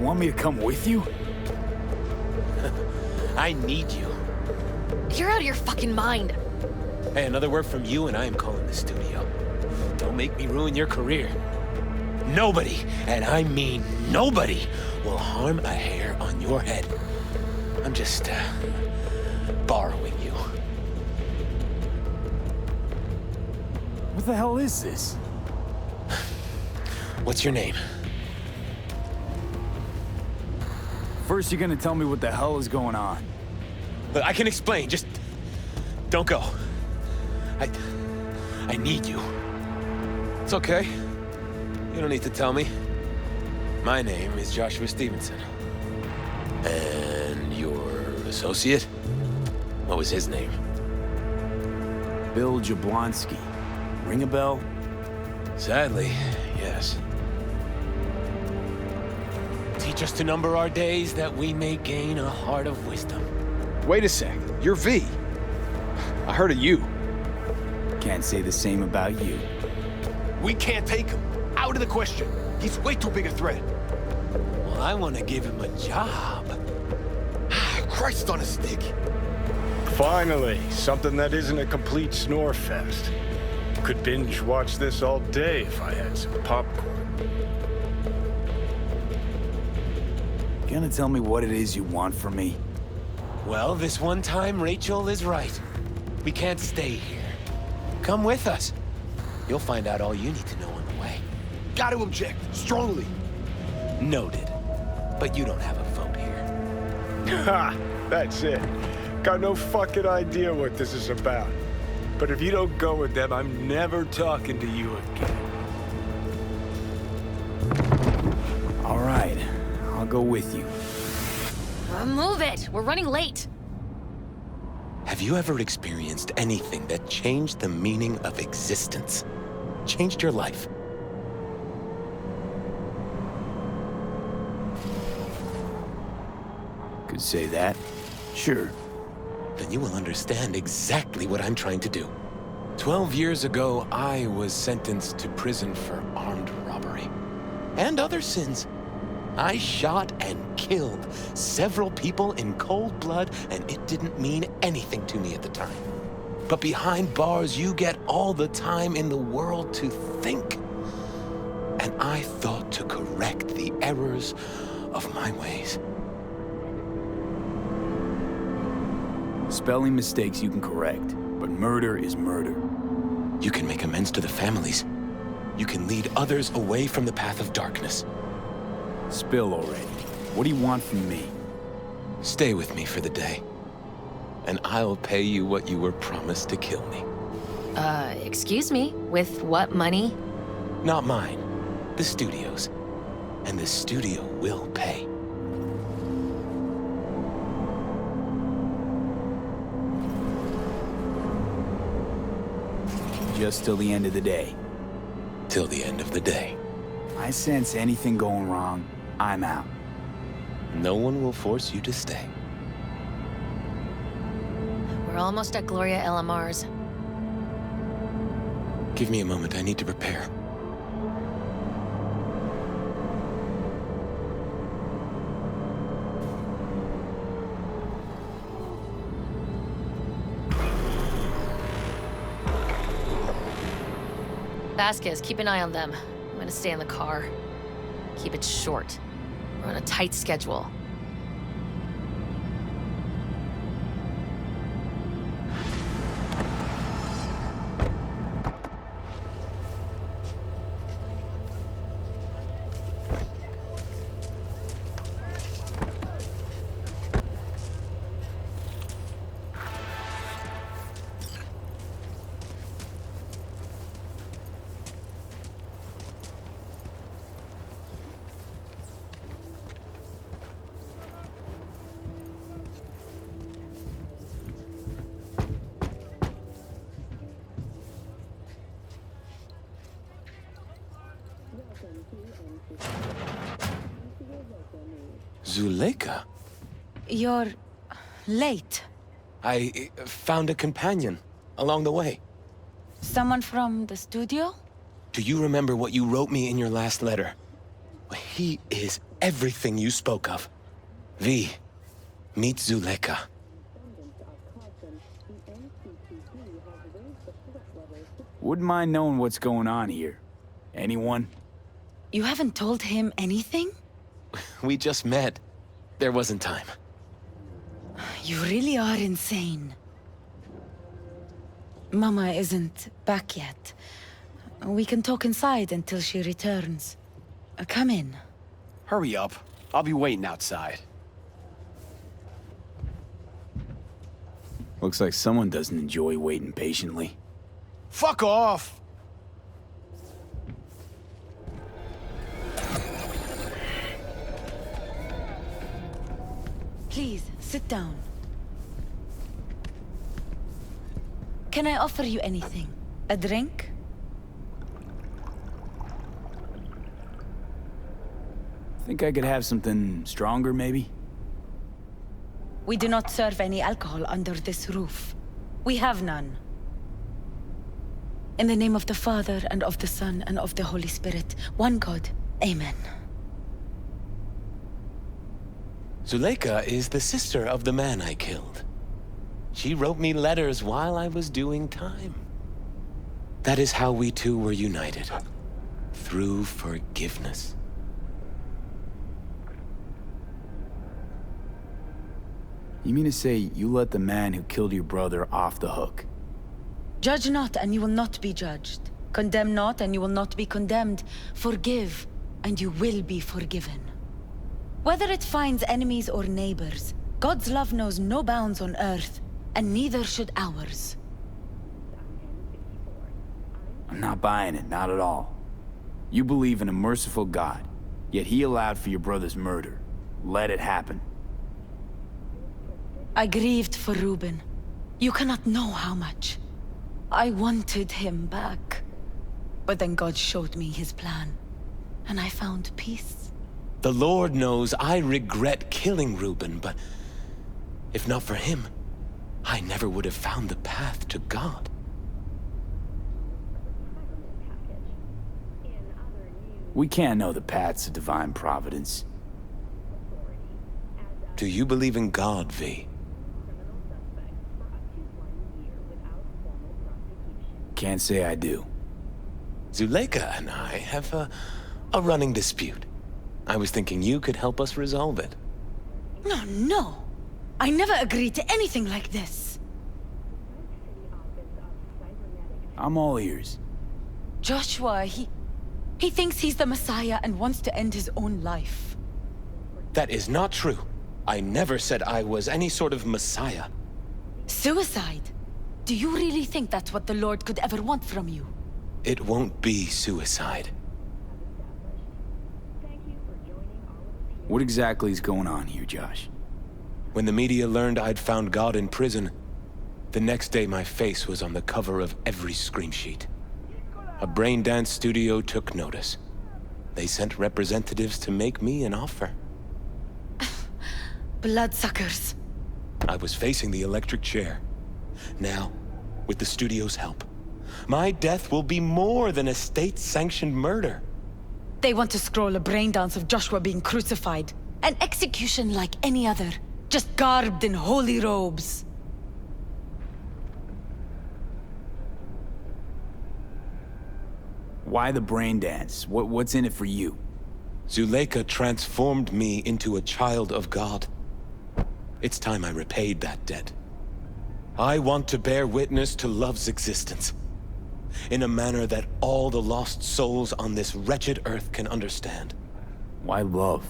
want me to come with you? I need you. You're out of your fucking mind. Hey, another word from you and I am calling the studio. Don't make me ruin your career. Nobody, and I mean nobody, will harm a hair on your head. I'm just, borrowing you. What the hell is this? What's your name? First, you're gonna tell me what the hell is going on. But I can explain, just don't go. I need you. It's okay. You don't need to tell me. My name is Joshua Stevenson. And your associate? What was his name? Bill Jablonski. Ring a bell? Sadly, yes. Teach us to number our days that we may gain a heart of wisdom. Wait a sec, you're V. I heard of you. Can't say the same about you. We can't take him. Out of the question. He's way too big a threat. Well, I want to give him a job. Christ on a stick. Finally, something that isn't a complete snore fest. Could binge watch this all day if I had some popcorn. Gonna tell me what it is you want from me? Well, this one time, Rachel is right. We can't stay here. Come with us. You'll find out all you need to know on the way. Got to object. Strongly. Noted. But you don't have a vote here. Ha! That's it. Got no fucking idea what this is about. But if you don't go with them, I'm never talking to you again. All right, I'll go with you. Move it. We're running late. Have you ever experienced anything that changed the meaning of existence? Changed your life? Could say that. Sure. Then you will understand exactly what I'm trying to do. 12 years ago, I was sentenced to prison for armed robbery. And other sins. I shot and killed several people in cold blood, and it didn't mean anything to me at the time. But behind bars, you get all the time in the world to think. And I thought to correct the errors of my ways. Spelling mistakes you can correct, but murder is murder. You can make amends to the families. You can lead others away from the path of darkness. Spill already. What do you want from me? Stay with me for the day, and I'll pay you what you were promised to kill me. Excuse me? With what money? Not mine, the studio's. And the studio will pay. Just till the end of the day. Till the end of the day. I sense anything going wrong, I'm out. No one will force you to stay. We're almost at Gloria LMR's. Give me a moment, I need to prepare. Vasquez, keep an eye on them. I'm gonna stay in the car. Keep it short. We're on a tight schedule. Zuleika? You're late. I found a companion along the way. Someone from the studio? Do you remember what you wrote me in your last letter? He is everything you spoke of. V, meet Zuleika. Wouldn't mind knowing what's going on here. Anyone? You haven't told him anything? We just met. There wasn't time. You really are insane. Mama isn't back yet. We can talk inside until she returns. Come in. Hurry up. I'll be waiting outside. Looks like someone doesn't enjoy waiting patiently. Fuck off! Please, sit down. Can I offer you anything? A drink? Think I could have something stronger, maybe? We do not serve any alcohol under this roof. We have none. In the name of the Father, and of the Son, and of the Holy Spirit, one God. Amen. Zuleika is the sister of the man I killed. She wrote me letters while I was doing time. That is how we two were united. Through forgiveness. You mean to say you let the man who killed your brother off the hook? Judge not, and you will not be judged. Condemn not, and you will not be condemned. Forgive, and you will be forgiven. Whether it finds enemies or neighbors, God's love knows no bounds on earth, and neither should ours. I'm not buying it, not at all. You believe in a merciful God, yet he allowed for your brother's murder. Let it happen. I grieved for Reuben. You cannot know how much. I wanted him back. But then God showed me his plan, and I found peace. The Lord knows I regret killing Reuben, but if not for him, I never would have found the path to God. We can't know the paths of divine providence. Do you believe in God, V? Can't say I do. Zuleika and I have a running dispute. I was thinking you could help us resolve it. No. I never agreed to anything like this. I'm all ears. Joshua, he thinks he's the Messiah and wants to end his own life. That is not true. I never said I was any sort of Messiah. Suicide? Do you really think that's what the Lord could ever want from you? It won't be suicide. What exactly is going on here, Josh? When the media learned I'd found God in prison, the next day my face was on the cover of every screen sheet. A brain dance studio took notice. They sent representatives to make me an offer. Bloodsuckers. I was facing the electric chair. Now, with the studio's help, my death will be more than a state-sanctioned murder. They want to scroll a brain dance of Joshua being crucified. An execution like any other, just garbed in holy robes. Why the brain dance? What's in it for you? Zuleika transformed me into a child of God. It's time I repaid that debt. I want to bear witness to love's existence, in a manner that all the lost souls on this wretched earth can understand. Why love?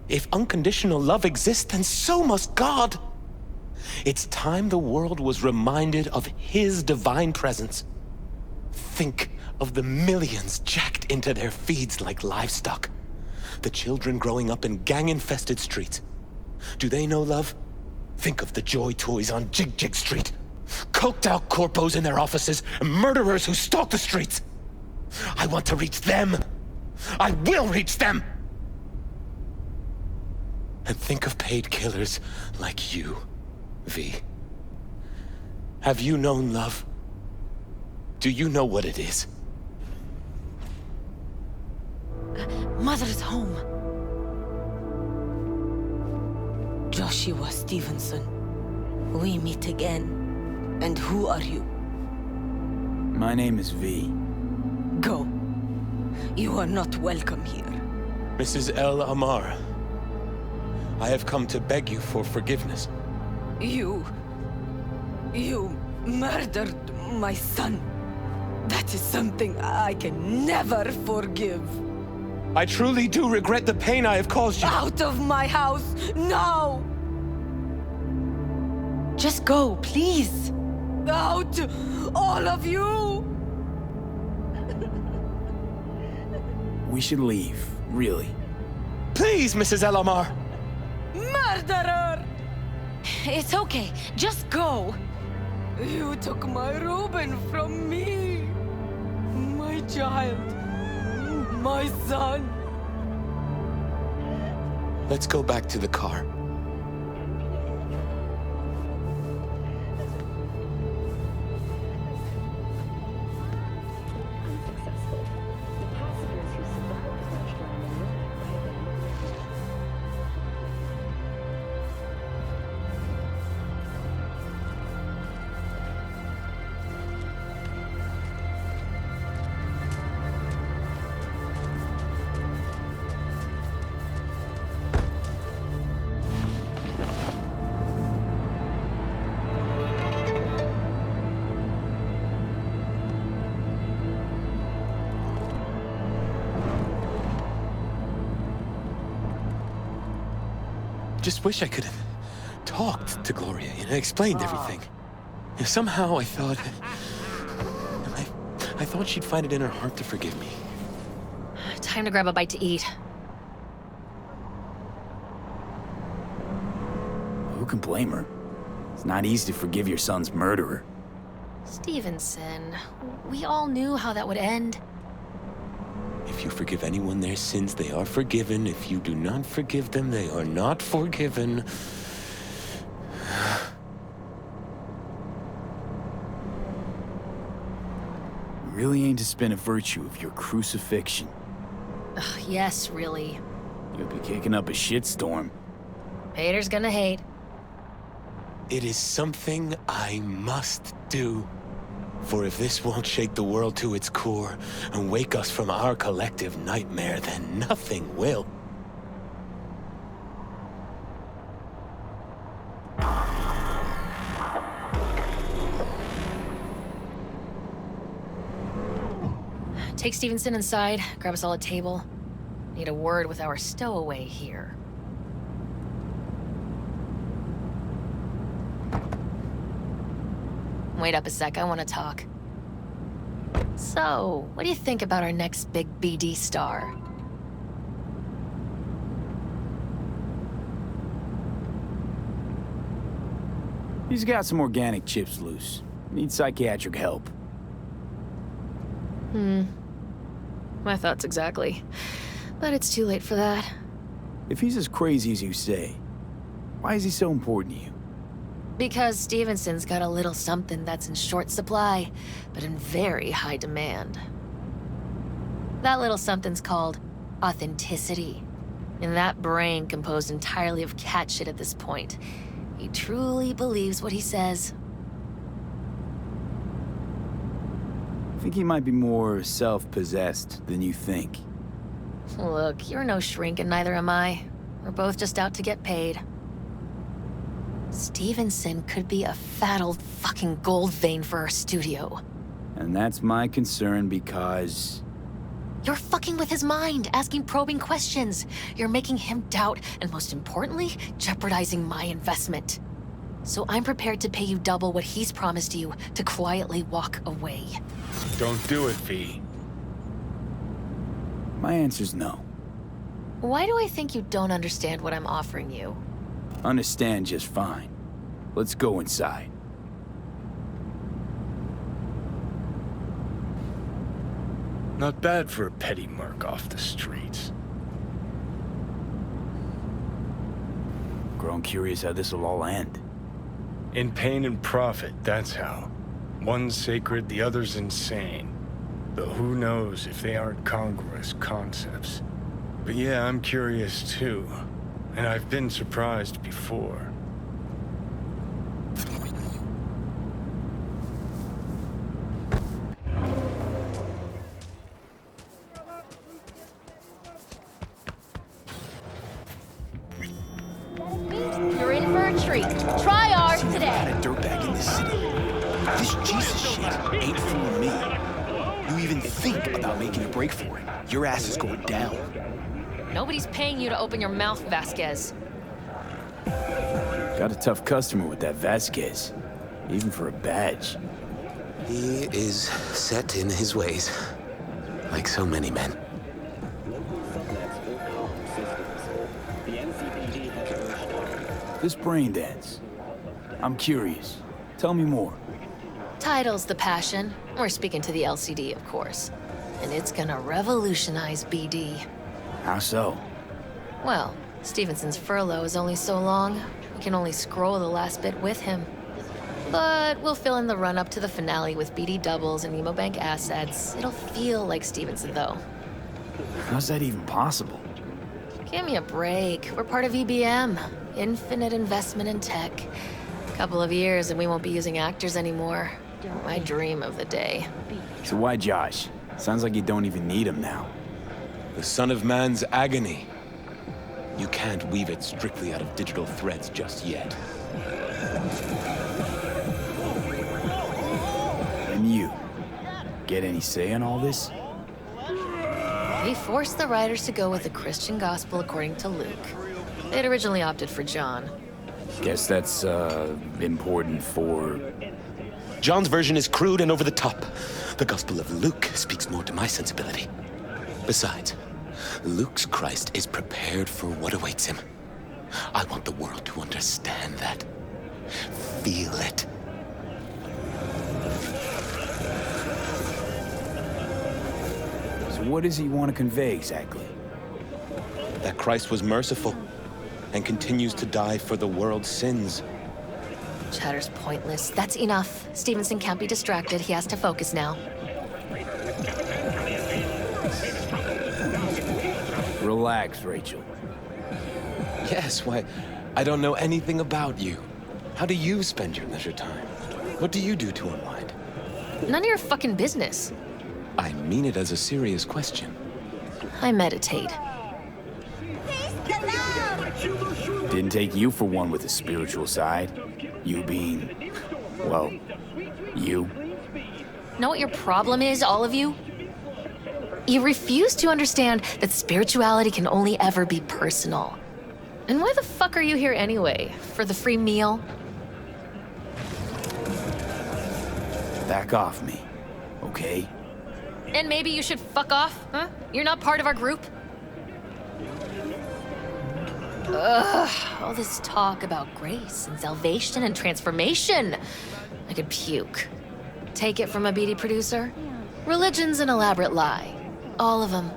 If unconditional love exists, then so must God. It's time the world was reminded of His divine presence. Think of the millions jacked into their feeds like livestock. The children growing up in gang-infested streets. Do they know love? Think of the joy toys on Jig Jig Street. Coked out corpos in their offices, and murderers who stalk the streets. I want to reach them. I will reach them. And think of paid killers like you, V. Have you known love? Do you know what it is? Mother's home. Joshua Stevenson. We meet again. And who are you? My name is V. Go. You are not welcome here. Mrs. El Amar, I have come to beg you for forgiveness. You murdered my son. That is something I can never forgive. I truly do regret the pain I have caused you. Out of my house, now! Just go, please. Out, all of you! We should leave, really. Please, Mrs. El Amar! Murderer! It's okay, just go. You took my Reuben from me. My child. My son. Let's go back to the car. Just wish I could have talked to Gloria and explained everything. Somehow I thought she'd find it in her heart to forgive me. Time to grab a bite to eat. Who can blame her? It's not easy to forgive your son's murderer. Stevenson, we all knew how that would end. If you forgive anyone their sins, they are forgiven. If you do not forgive them, they are not forgiven. Really aim to spin a virtue of your crucifixion. Ugh, yes, really. You'll be kicking up a shitstorm. Haters gonna hate. It is something I must do. For if this won't shake the world to its core and wake us from our collective nightmare, then nothing will. Take Stevenson inside, grab us all a table. Need a word with our stowaway here. Wait up a sec, I want to talk. So, what do you think about our next big BD star? He's got some organic chips loose. Needs psychiatric help. My thoughts exactly. But it's too late for that. If he's as crazy as you say, why is he so important to you? Because Stevenson's got a little something that's in short supply, but in very high demand. That little something's called authenticity. And that brain composed entirely of cat shit at this point. He truly believes what he says. I think he might be more self-possessed than you think. Look, you're no shrink and neither am I. We're both just out to get paid. Stevenson could be a fat old fucking gold vein for our studio. And that's my concern because... You're fucking with his mind, asking probing questions. You're making him doubt, and most importantly, jeopardizing my investment. So I'm prepared to pay you double what he's promised you to quietly walk away. Don't do it, V. My answer's no. Why do I think you don't understand what I'm offering you? Understand just fine. Let's go inside. Not bad for a petty merc off the streets. Grown curious how this'll all end. In pain and profit, that's how. One's sacred, the other's insane. Though who knows if they aren't congruous concepts. But yeah, I'm curious too. And I've been surprised before. You're in for a treat. Try ours Seen a today. lot of dirtbag in this city. This Jesus shit ain't fooling me. You even think about making a break for it, your ass is going down. Nobody's paying you to open your mouth, Vasquez. Got a tough customer with that Vasquez, even for a badge. He is set in his ways, like so many men. This brain dance. I'm curious. Tell me more. Title's the passion. We're speaking to the LCD, of course. And it's gonna revolutionize BD. How so? Well, Stevenson's furlough is only so long. We can only scroll the last bit with him. But we'll fill in the run-up to the finale with BD doubles and Emobank assets. It'll feel like Stevenson, though. How's that even possible? Give me a break. We're part of EBM. Infinite investment in tech. Couple of years and we won't be using actors anymore. My dream of the day. So why Josh? Sounds like you don't even need him now. The son of man's agony. You can't weave it strictly out of digital threads just yet. And you? Get any say in all this? They forced the writers to go with the Christian gospel according to Luke. They'd originally opted for John. Guess that's, important for... John's version is crude and over the top. The Gospel of Luke speaks more to my sensibility. Besides, Luke's Christ is prepared for what awaits him. I want the world to understand that. Feel it. So what does he want to convey exactly? That Christ was merciful and continues to die for the world's sins. Chatter's pointless. That's enough. Stevenson can't be distracted. He has to focus now. Relax, Rachel. Yes, why, I don't know anything about you. How do you spend your leisure time? What do you do to unwind? None of your fucking business. I mean it as a serious question. I meditate. Didn't take you for one with a spiritual side. You being, well, you. Know what your problem is, all of you? You refuse to understand that spirituality can only ever be personal. And why the fuck are you here anyway? For the free meal? Back off me, okay? And maybe you should fuck off, huh? You're not part of our group? Ugh, all this talk about grace and salvation and transformation. I could puke. Take it from a BD producer? Religion's an elaborate lie. All of them.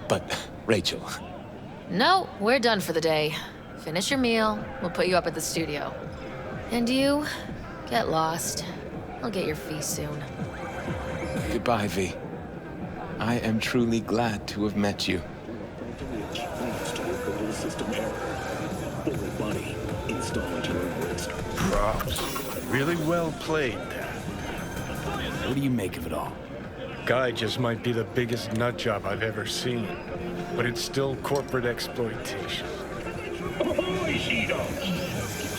But, Rachel, No, we're done for the day. Finish your meal, we'll put you up at the studio. And you, get lost. I'll get your fee soon. goodbye, V. I am truly glad to have met you. Props. Really well played, Dad. What do you make of it all? Guy just might be the biggest nut job I've ever seen. But it's still corporate exploitation. Ahoy, sea dogs!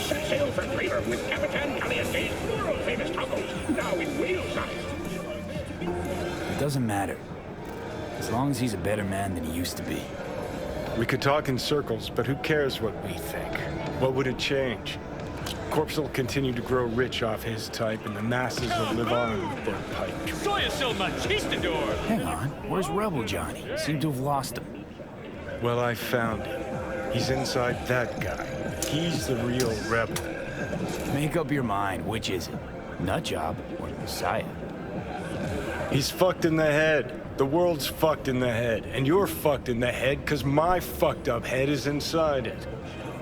Set sail for Crater with Capitan Caliente's world-famous tacos, now in whale size. It doesn't matter. As long as he's a better man than he used to be. We could talk in circles, but who cares what we think? What would it change? Corpse will continue to grow rich off his type, and the masses will live on with their pipe dreams. Soy so machistador! Hang on, where's Rebel Johnny? Seem to have lost him. Well, I found him. He's inside that guy. He's the real rebel. Make up your mind, which is it? Nutjob or Messiah? He's fucked in the head. The world's fucked in the head. And you're fucked in the head because my fucked up head is inside it.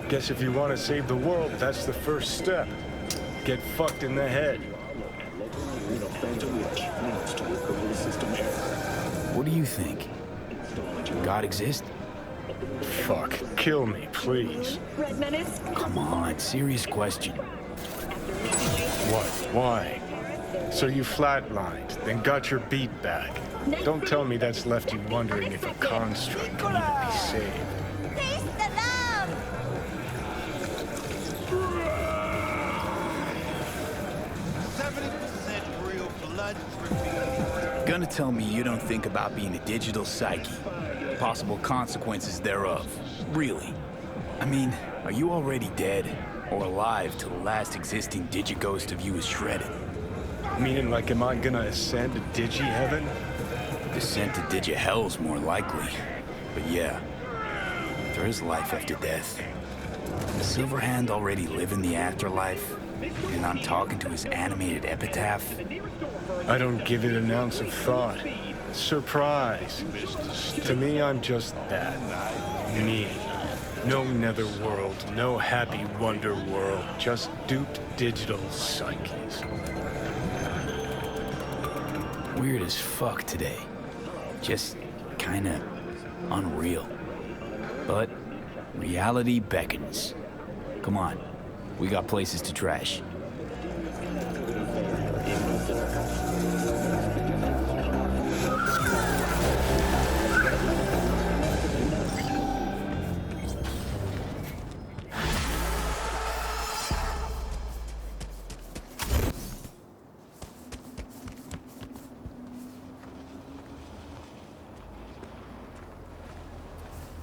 Guess if you want to save the world, that's the first step. Get fucked in the head. Phantom Witch wants to work the whole system here. do you think? God exists? Fuck, kill me, please. Come on, serious question. What? Why? So you flatlined, then got your beat back. Don't tell me that's left you wondering if a construct can even be saved. Gonna tell me you don't think about being a digital psyche, possible consequences thereof. Really? I mean, are you already dead or alive till the last existing digighost of you is shredded? Meaning, like, am I gonna ascend to digi-heaven? Descent to digi-hell's more likely. But yeah, there is life after death. Does Silverhand already live in the afterlife? And I'm talking to his animated epitaph? I don't give it an ounce of thought. Surprise. To me, I'm just that. Me. No netherworld, no happy wonder world, just duped digital psyches. Weird as fuck today. Just kinda unreal. But reality beckons. Come on, we got places to trash.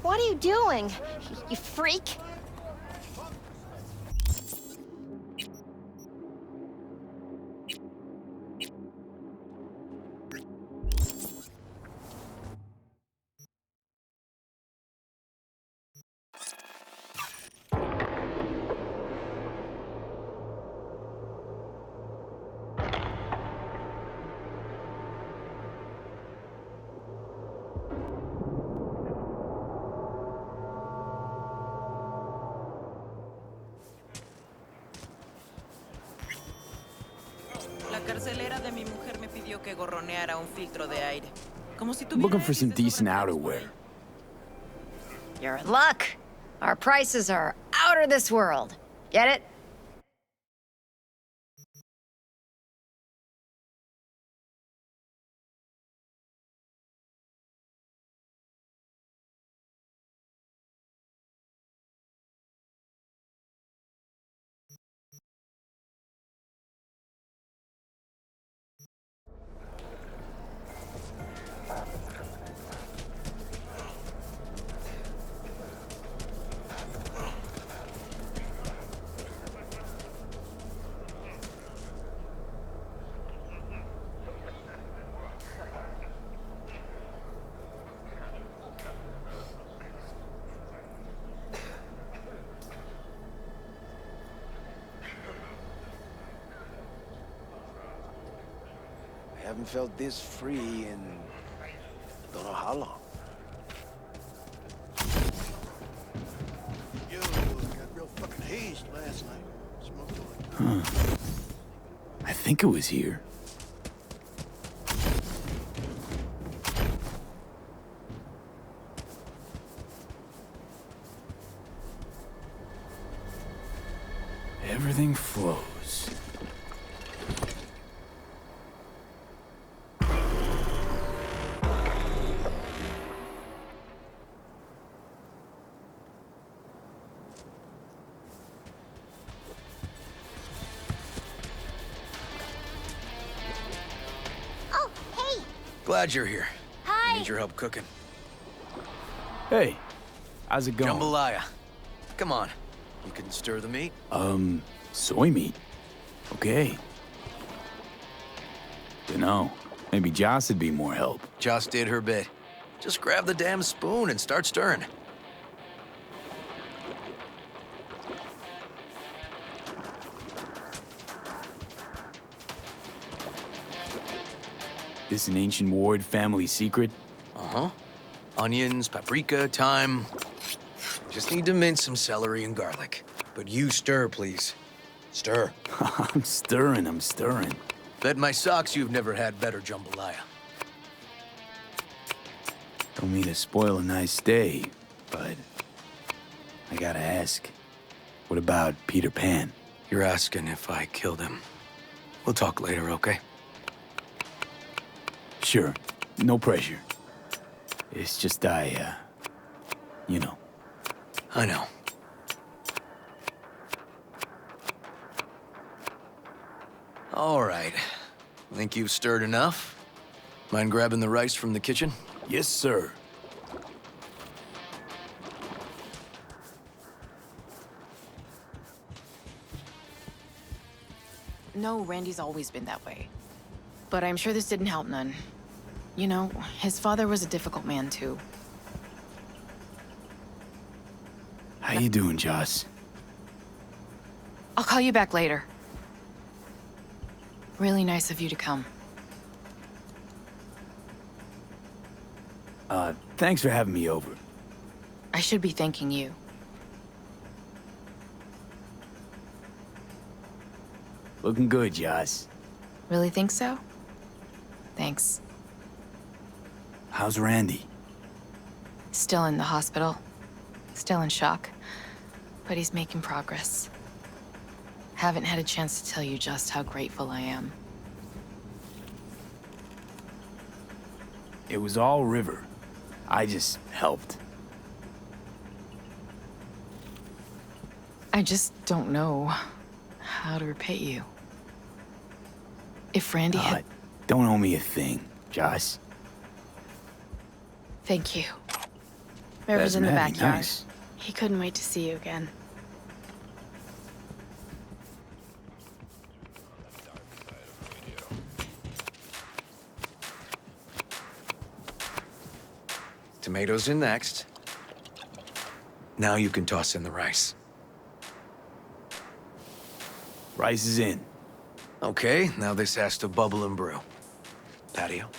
What are you doing, you freak? I'm looking for some decent outerwear. You're in luck. Our prices are out of this world. Get it? I haven't felt this free in don't know how long. Yo, got real fucking hazed last night. I think it was here. Everything flows. Oh, hey! Glad you're here. Hi! I need your help cooking. Hey, how's it going? Jambalaya. Come on. You can stir the meat? Soy meat. Okay. Dunno. Maybe Joss would be more help. Joss did her bit. Just grab the damn spoon and start stirring. This an ancient Ward family secret? Uh-huh. Onions, paprika, thyme. Just need to mince some celery and garlic. But you stir, please. Stir. I'm stirring. Bet my socks you've never had better jambalaya. Don't mean to spoil a nice day, but I gotta ask. What about Peter Pan? You're asking if I killed him. We'll talk later, okay? Sure, no pressure. It's just you know. I know. All right. Think you've stirred enough? Mind grabbing the rice from the kitchen? Yes, sir. No, Randy's always been that way. But I'm sure this didn't help none. You know, his father was a difficult man, too. How you doing, Joss? I'll call you back later. Really nice of you to come. Thanks for having me over. I should be thanking you. Looking good, Joss. Really think so? Thanks. How's Randy? Still in the hospital. Still in shock. But he's making progress. Haven't had a chance to tell you just how grateful I am. It was all River. I just helped. I just don't know how to repay you. If Randy had... Don't owe me a thing, Joss. Thank you. River's in the That's backyard. nice. He couldn't wait to see you again. Tomatoes in next. Now you can toss in the rice. Rice is in. Okay, now this has to bubble and brew. Patio.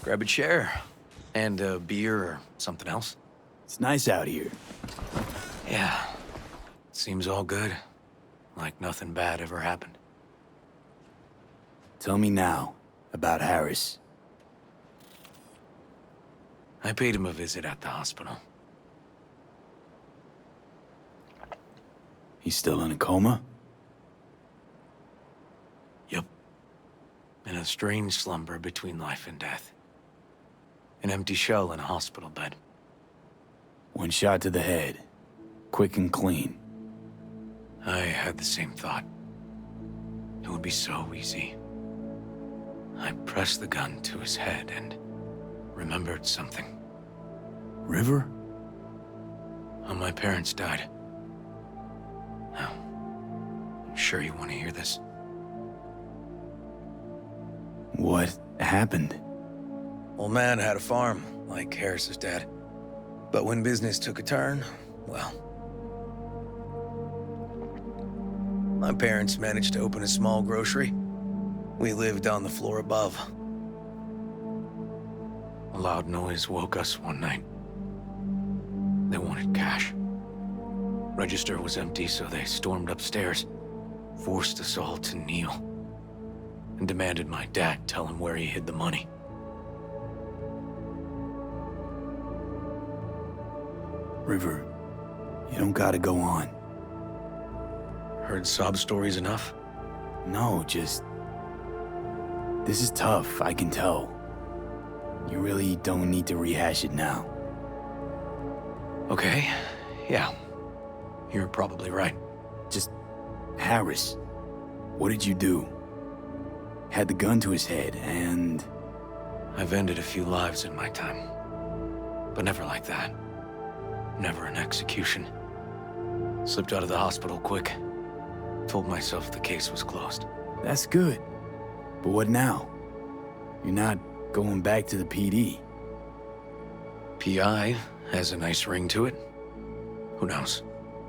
Grab a chair. And a beer or something else. It's nice out here. Yeah. Seems all good. Like nothing bad ever happened. Tell me now about Harris. I paid him a visit at the hospital. He's still in a coma? Yep. In a strange slumber between life and death. An empty shell in a hospital bed. One shot to the head. Quick and clean. I had the same thought. It would be so easy. I pressed the gun to his head and remembered something. River? How my parents died. Now, I'm sure you want to hear this. What happened? Old man had a farm, like Harris's dad. But when business took a turn, well... my parents managed to open a small grocery. We lived on the floor above. A loud noise woke us one night. They wanted cash. Register was empty, so they stormed upstairs, forced us all to kneel, and demanded my dad tell him where he hid the money. River, you don't gotta go on. Heard sob stories enough? No, just... This is tough, I can tell. You really don't need to rehash it now. Okay, yeah. You're probably right. Just... Harris. What did you do? Had the gun to his head, and... I've ended a few lives in my time. But never like that. Never an execution. Slipped out of the hospital quick. Told myself the case was closed. That's good. But what now? You're not going back to the PD. PI has a nice ring to it. Who knows?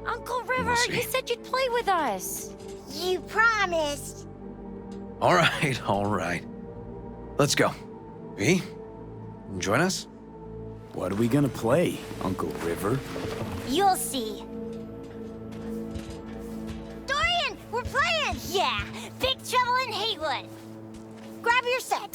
Uncle River, see. you said you'd play with us. You promised. All right, all right. Let's go. V, join us? What are we gonna play, Uncle River? You'll see. Door Yeah, big trouble in Haywood. Grab your set.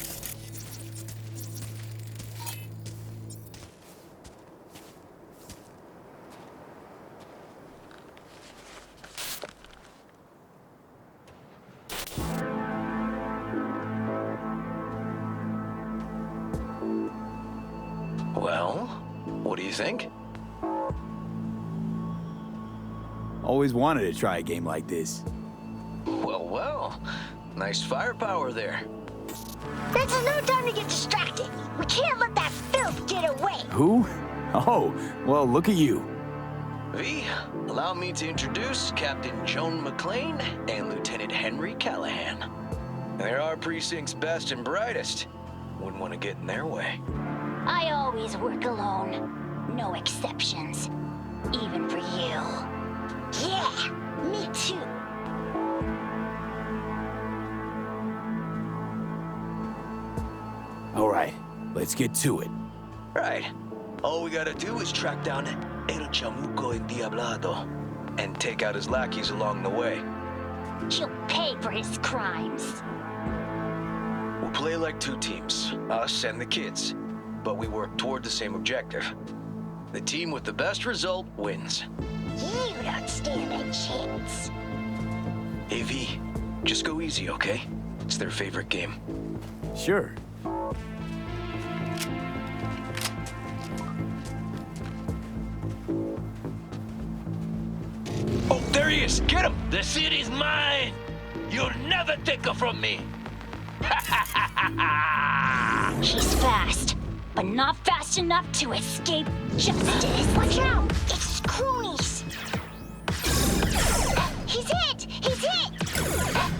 Well, what do you think? Always wanted to try a game like this. Well, well. Nice firepower there. This is no time to get distracted. We can't let that filth get away. Who? Oh, well, look at you. V, allow me to introduce Captain Joan McClane and Lieutenant Henry Callahan. They're our precinct's best and brightest. Wouldn't want to get in their way. I always work alone. No exceptions. Even for you. Yeah, me too. All right, let's get to it. Right. All we gotta do is track down El Chamuco Endiablado and take out his lackeys along the way. He'll pay for his crimes. We'll play like two teams, us and the kids, but we work toward the same objective. The team with the best result wins. You don't stand a chance. Hey V, just go easy, okay? It's their favorite game. Sure. Oh, there he is! Get him! The city's mine! You'll never take her from me! She's fast, but not fast enough to escape justice. Watch out! It's cronies! He's hit! He's hit!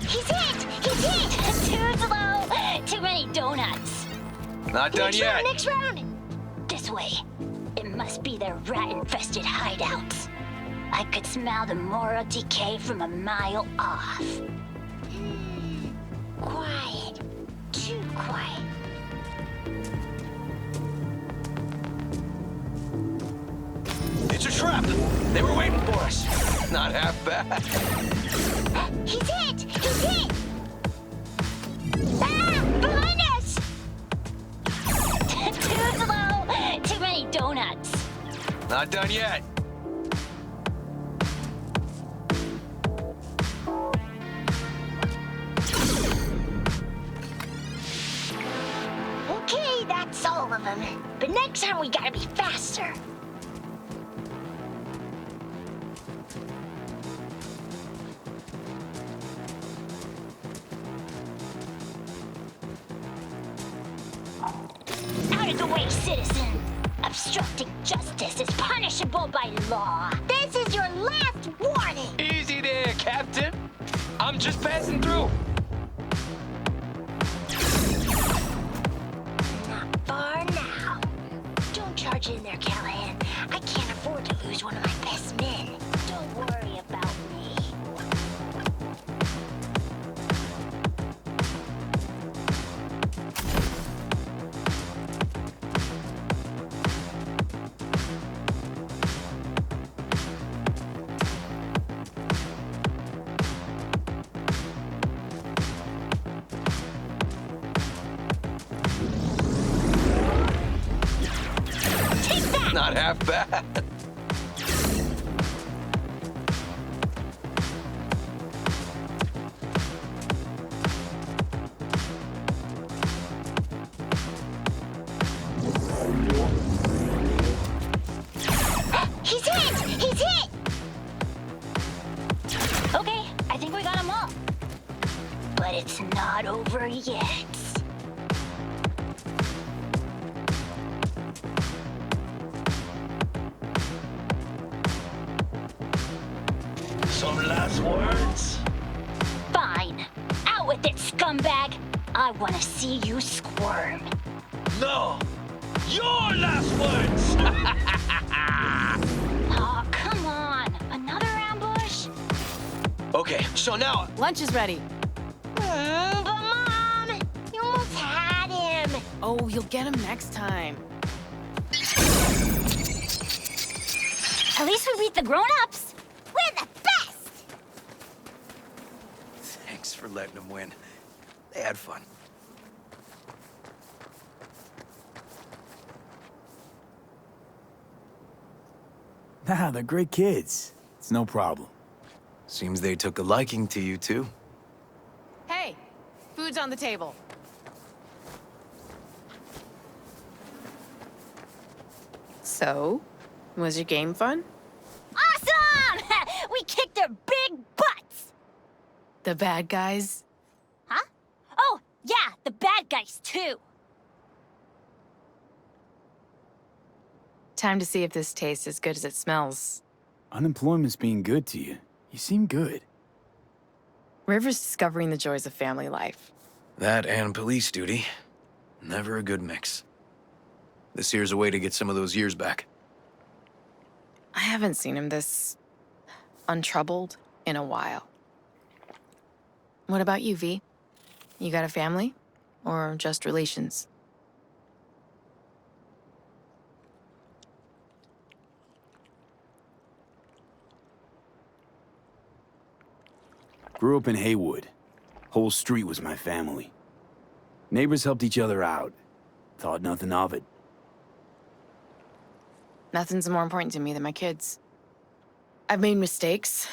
He's hit! He's hit! Too slow! Too many donuts. Not done yet. Next round! This way. It must be their rat-infested hideouts. I could smell the moral decay from a mile off. Quiet. Too quiet. It's a trap! They were waiting for us. Not half bad. He's hit! He's hit! Ah! Behind us! Too slow! Too many donuts. Not done yet. Okay, that's all of them. But next time we gotta be faster. Out of the way, citizen! Obstructing justice is punishable by law. This is your last warning! Easy there, Captain. I'm just passing through. Not far now. Don't charge in there, Callahan. I can't afford to lose one of my best men. Don't worry about me. Not half bad. He's hit! He's hit! Okay, I think we got them all. But it's not over yet. Some last words? Fine. Out with it, scumbag. I want to see you squirm. No! Your last words! Oh, come on. Another ambush? Okay, so now... Lunch is ready. But Mom, you almost had him. Oh, you'll get him next time. At least we beat the grown-ups. We're the best. for letting them win. They had fun. Nah, they're great kids. It's no problem. Seems they took a liking to you, too. Hey, food's on the table. So, was your game fun? Awesome! We kicked their big butts! The bad guys? Huh? Oh, yeah, the bad guys, too. Time to see if this tastes as good as it smells. Unemployment's being good to you. You seem good. River's discovering the joys of family life. That and police duty. Never a good mix. This here's a way to get some of those years back. I haven't seen him this untroubled in a while. What about you, V? You got a family? Or just relations? Grew up in Haywood. Whole street was my family. Neighbors helped each other out. Thought nothing of it. Nothing's more important to me than my kids. I've made mistakes.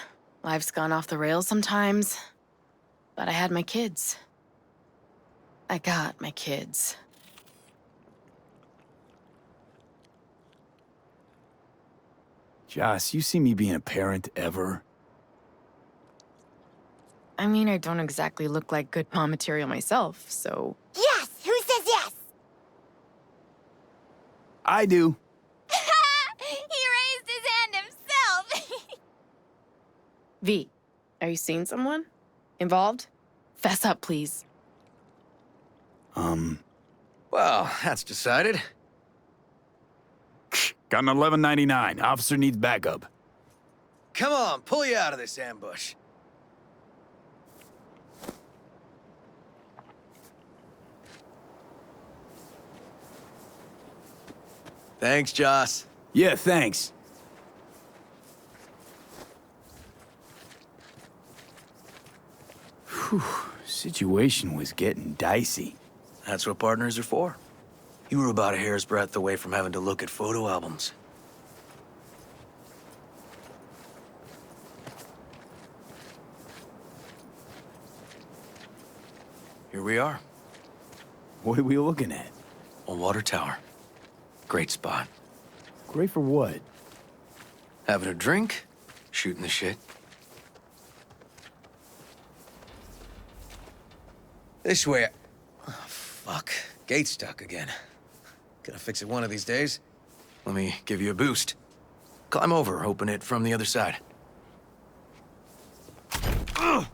Life's gone off the rails sometimes. But I had my kids. I got my kids. Joss, you see me being a parent ever? I mean, I don't exactly look like good mom material myself, so... Yes! Who says yes? I do. He raised his hand himself! V, are you seeing someone? Involved? Fess up, please. Well, that's decided. Got an 1199. Officer needs backup. Come on, pull you out of this ambush. Thanks, Joss. Yeah, thanks. Whew, situation was getting dicey. That's what partners are for. You were about a hair's breadth away from having to look at photo albums. Here we are. What are we looking at? A water tower. Great spot. Great for what? Having a drink, shooting the shit. This way. Oh, fuck. Gate's stuck again. Gonna fix it one of these days. Let me give you a boost. Climb over, open it from the other side. Ugh.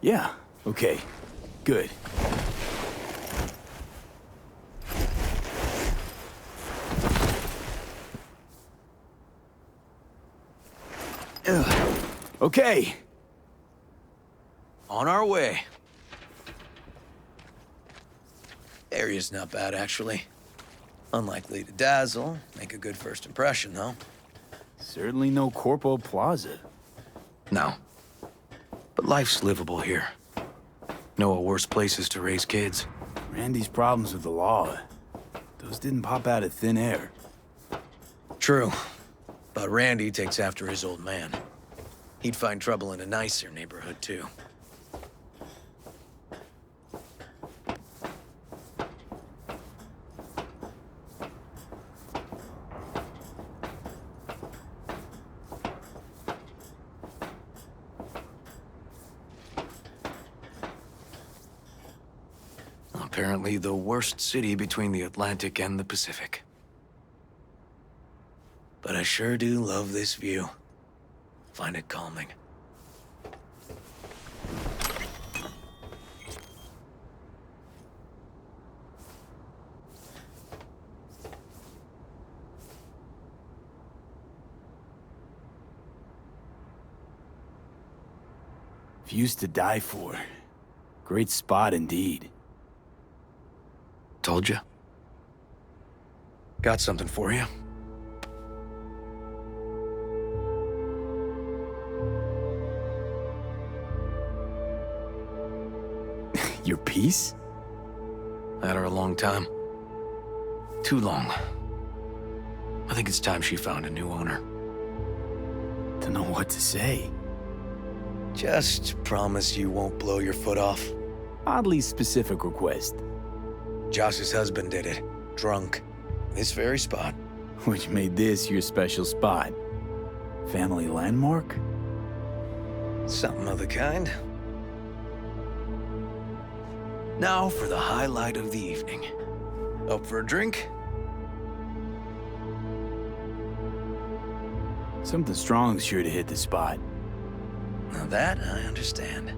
Yeah, okay. Good. Ugh. Okay. On our way. Area's not bad, actually. Unlikely to dazzle. Make a good first impression, though. Certainly no Corpo Plaza. No. But life's livable here. Know of worse places to raise kids. Randy's problems with the law. Those didn't pop out of thin air. True. But Randy takes after his old man. He'd find trouble in a nicer neighborhood, too. Apparently the worst city between the Atlantic and the Pacific. But I sure do love this view. Find it calming. Views to die for. Great spot indeed. Told you. Got something for you. Your piece? Had her a long time. Too long. I think it's time she found a new owner. Don't know what to say. Just promise you won't blow your foot off. Oddly specific request. Josh's husband did it. Drunk. This very spot. Which made this your special spot. Family landmark? Something of the kind. Now for the highlight of the evening. Up for a drink? Something strong's sure to hit the spot. Now that I understand.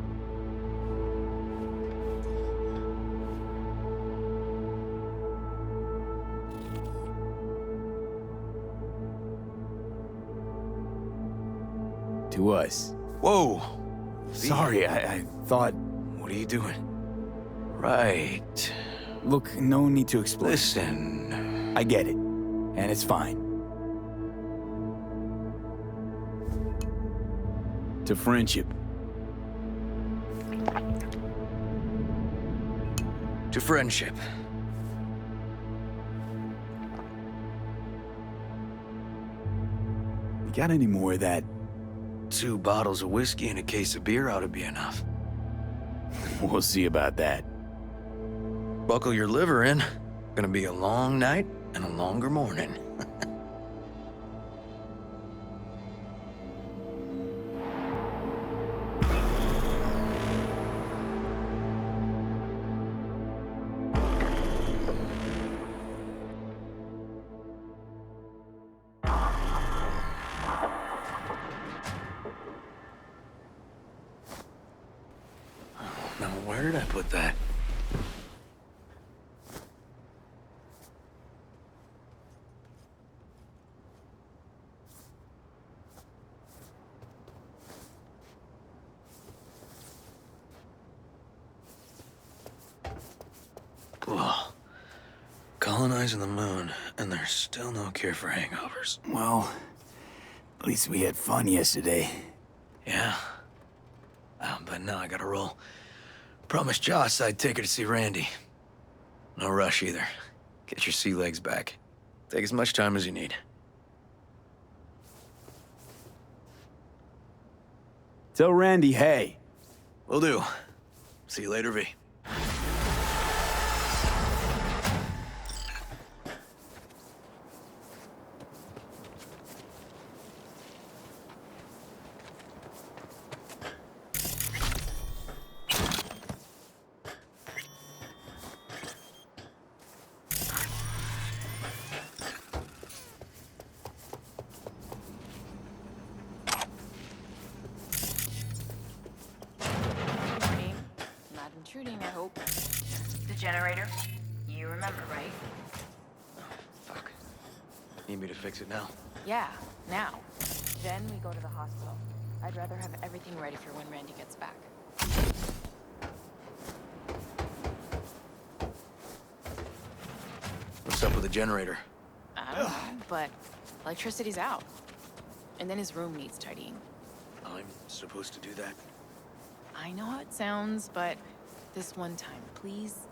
To us. Whoa! Sorry, I thought... What are you doing? Right. Look, no need to explain. Listen. I get it. And it's fine. To friendship. To friendship. You got any more of that? 2 bottles of whiskey and a case of beer ought to be enough. We'll see about that. Buckle your liver in. Gonna be a long night and a longer morning. Now, where did I put that? Ugh. Colonizing the moon, and there's still no cure for hangovers. Well, at least we had fun yesterday. Yeah. But now I gotta roll. Promised Joss I'd take her to see Randy. No rush either. Get your sea legs back. Take as much time as you need. Tell Randy, hey. Will do. See you later, V. Intruding, I hope. The generator. You remember, right? Fuck. Need me to fix it now? Yeah, now. Then we go to the hospital. I'd rather have everything ready for when Randy gets back. What's up with the generator? I don't know, but electricity's out. And then his room needs tidying. I'm supposed to do that? I know how it sounds, but this one time, please